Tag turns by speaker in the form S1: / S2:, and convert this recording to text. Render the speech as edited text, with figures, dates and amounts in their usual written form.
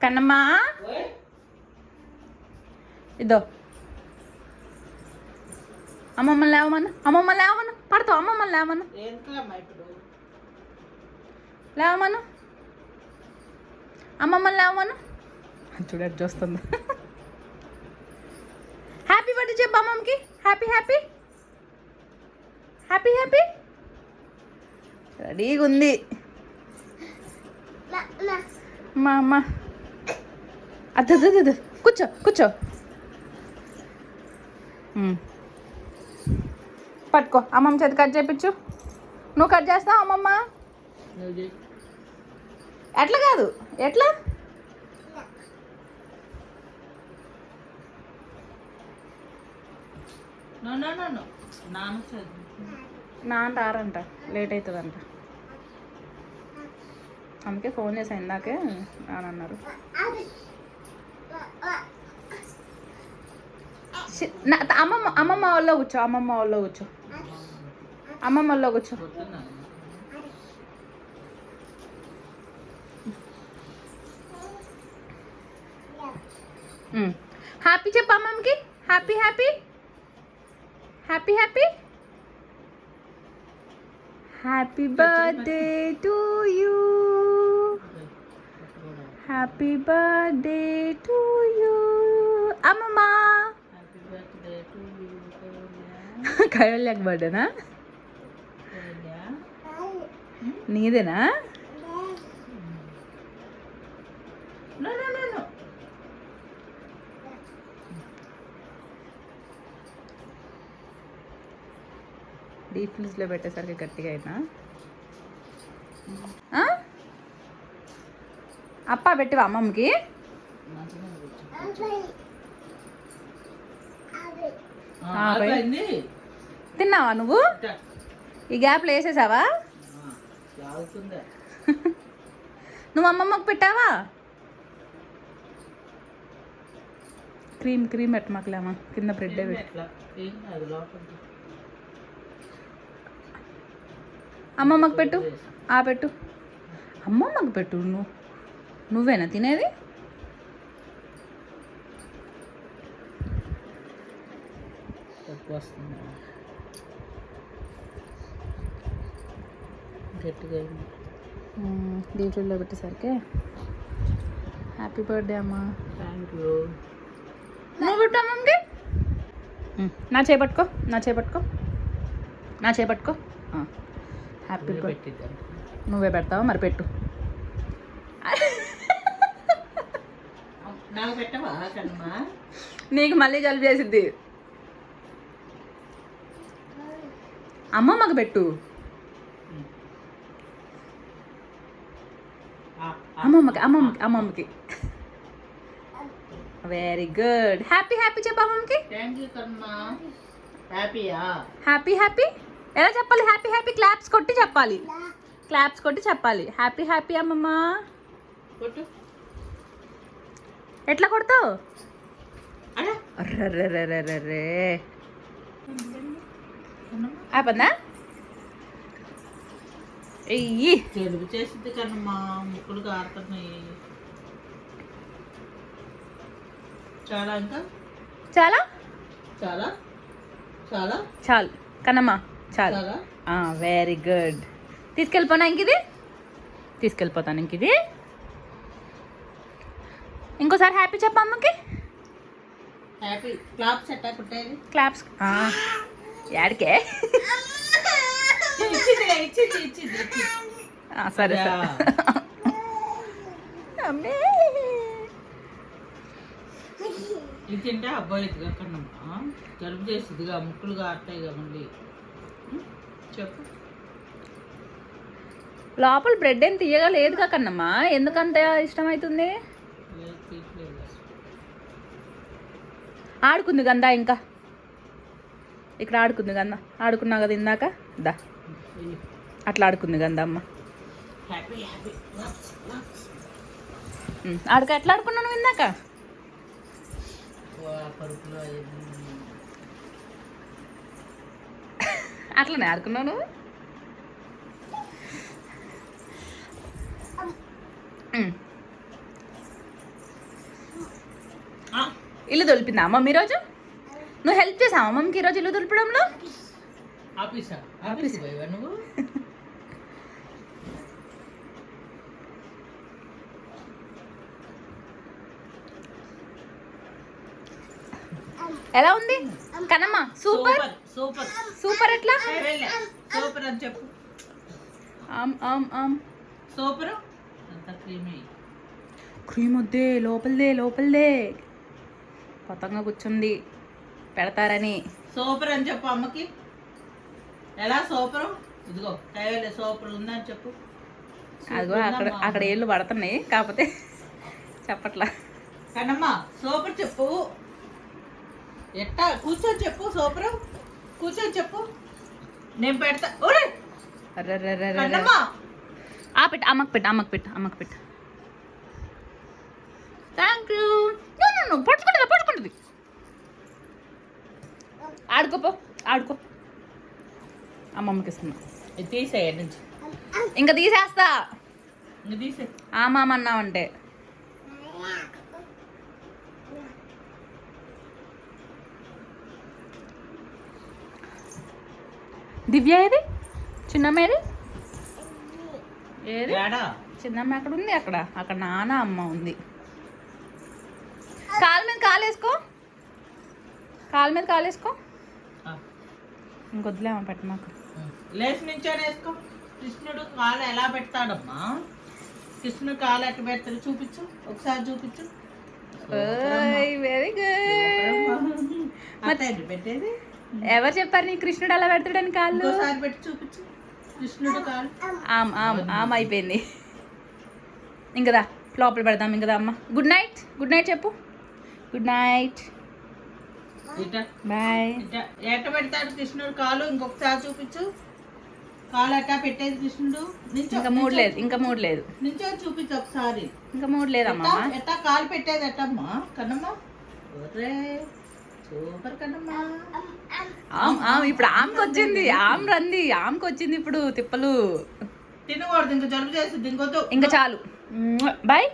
S1: కన్నమ్మా ఇదో అమ్మమ్మ లేవమను పడతావు అమ్మమ్మ లేవమను అమ్మమ్మ లేవమను చూడండి చూస్తుంది. హ్యాపీ బర్త్డే చెప్పు అమ్మమ్మకి. హ్యాపీ హ్యాపీ హ్యాపీ హ్యాపీ రెడీగా ఉంది మా అమ్మ. అద్దు కూర్చో కూర్చో. పట్టుకో అమ్మమ్మ చేతి కట్ చేయించు. నువ్వు కట్ చేస్తావు అమ్మమ్మ. ఎట్లా కాదు ఎట్లా నాన్న రారంట, లేట్ అవుతుందంట. అందుకే ఫోన్ చేసా ఇందాకే నాన్నన్నారు. అమ్మమ్మ వాళ్ళలో కూర్చో. అమ్మమ్మ వాళ్ళలో కూర్చో. అమ్మమ్మ వాళ్ళలో కూర్చో. హ్యాపీ చెప్పు అమ్మమ్మకి. Happy happy happy happy happy birthday to you. Happy birthday to you అమ్మమ్మ. కైవల్యాకి బర్త్డేనా? నీదేనా? డీప్ ఫ్రిడ్జ్లో పెట్టేసరికి గట్టిగా అయినా అప్ప పెట్టివా అమ్మమ్మకి? తిన్నావా నువ్వు? ఈ గ్యాప్లో వేసేసావా? నువ్వు అమ్మమ్మకి పెట్టావా? క్రీమ్ క్రీమ్ పెట్టమాకలేమా, కింద బ్రెడ్ అమ్మమ్మకి పెట్టు. పెట్టు అమ్మమ్మకి పెట్టు. నువ్వేనా తినేది? గట్టిగా డీప్లో పెట్టేసరికి. హ్యాపీ బర్త్డే అమ్మా. Thank you. నువ్వు పెట్టు అమ్మమ్మకి. నా చేపట్టుకో నా చేపట్టుకో నా చేపట్టుకో. Happy birthday. నువ్వే పెడతావా? మరి పెట్టు. నీకు మళ్ళీ జలుబు చేసిద్ది. అమ్మమ్మకి పెట్టు. అమ్మమ్మకి. Very good. హ్యాపీ హ్యాపీ చెప్పు అమ్మమ్మకి. హ్యాపీ హ్యాపీ ఎలా చెప్పాలి? హ్యాపీ హ్యాపీ క్లాప్స్ కొట్టి చెప్పాలి. క్లాప్స్ కొట్టి చెప్పాలి. హ్యాపీ హ్యాపీ అమ్మమ్మ. ఎట్లా కొడతావు? అర్రర్రర్రర్రే ఆపందా? ఎయ్యి తెలుగు చేసింది కన్నమ్మా. ముక్కులు కారుతున్నాయి. చాలా ఇంకా చాలా చాలా చాలా చాలు కన్నమ్మా చాలు. Very good. తీసుకెళ్ళిపోనా ఇంకిది? తీసుకెళ్ళిపోతాను ఇంకిది. ఇంకోసారి హ్యాపీ చెప్ప అమ్మకి. హ్యాపీ క్లాప్స్ ఎట్టా కుట్టేది? క్లాప్స్ యాడికే? సరే సరే. అమ్మే ఇది తింటే అబ్బాయిగా కన్నమ్మా జలుబు చేసిద్దిగా, ముక్కులు కారుతాయిగా మళ్ళీ. చెప్పు. లోపల బ్రెడ్ ఏం తీయగా లేదుగా కన్నమ్మా, ఎందుకంత ఇష్టమవుతుంది? ఆడుకుంది గందా, ఇంకా ఇక్కడ ఆడుకుంది గందా. ఆడుకున్నావు కదా ఇందాక, దా అట్లా ఆడుకుంది గందా అమ్మ. ఎట్లా ఆడుకున్నాను ఇందాక? అట్లనే ఆడుకున్నాను. ఇల్లు దులిపిందా అమ్మమ్మ ఈరోజు? నువ్వు హెల్ప్ చేసావా అమ్మమ్మకి ఈరోజు ఇల్లు దులిపడంలో?
S2: ఆఫీస్ పోయావా నువ్వు?
S1: ఎలా ఉంది కనమ్మ? Super
S2: super
S1: super. ఎట్లా
S2: సూపర్ అని చెప్పు. సూపర్. అంత
S1: క్రీమ్ వద్దే, లోపలదే పతంగా కూర్చుంది పెడతారని.
S2: సూపర్ అని చెప్పు అమ్మకి. ఎలా సూపర్? ఇదిగో కైవేలే సూపర్ ఉందని చెప్పు.
S1: అదిగో అక్కడ ఏళ్ళు పడుతున్నాయి, కాకపోతే చెప్పట్లా.
S2: కనమ్మా సూపర్ చెప్పు. ఎట్టా కూర్చొని చెప్పు. సూపర్ కూర్చొని చెప్పు, నేను పెడతా.
S1: పెట్టు అమ్మకి పెట్టు. Thank you. పడుచుకుంటుంది. ఆడుకో. అమ్మమ్మకి ఇస్తున్నా.
S2: ఇది తీసేయ నుంచి.
S1: ఇంకా తీసేస్తా.
S2: ఇంకా తీసే.
S1: ఆమామన్నావంటే దివ్య ఏది? చిన్నమ్మ ఏది? చిన్నమ్మ ఎక్కడ ఉంది? అక్కడ నాన్న అమ్మ ఉంది. కాలు మీద కాలేసుకో. ఇంకొద్దులేమో పెట్ట మాకు.
S2: లేచి నుంచొని వేసుకో. కృష్ణుడు కాలు ఎలా పెడతాడమ్మా? కృష్ణుడు కాలు ఎట్లా పెడతాడు చూపించు, ఒకసారి చూపించు.
S1: Very good.
S2: పెట్టేది
S1: ఎవరు చెప్పారు నీ కృష్ణుడు అలా పెడతాడని? కాళ్ళు
S2: ఒకసారి పెట్టి చూపించు. కృష్ణుడు కాలు
S1: ఆమ్ అయిపోయింది. ఇంకదా లోపల పెడదాం. ఇంకదా అమ్మ. గుడ్ నైట్ చెప్పు. Good night, bye.
S2: ఎట్ట పెడతాడు కృష్ణుడు కాలు? ఇంకొకసారి చూపించు. కాలు ఎట్టా పెట్టేది కృష్ణుడు?
S1: ఇంకా మూడు లేదు.
S2: నుంచో చూపించు ఒకసారి.
S1: ఇంకా మూడు లేదమ్మా.
S2: ఎట్టా కాలు పెట్టేది ఎట్టమ్మా కన్నమ్మా? సూపర్ కన్నమ్మా.
S1: ఇప్పుడు ఆమెకి వచ్చింది. ఆమెకి వచ్చింది ఇప్పుడు తిప్పలు.
S2: తినకూడదు, ఇంకా జలుబు చేస్తుంది. ఇంకొద్దు,
S1: ఇంకా చాలు. బాయ్.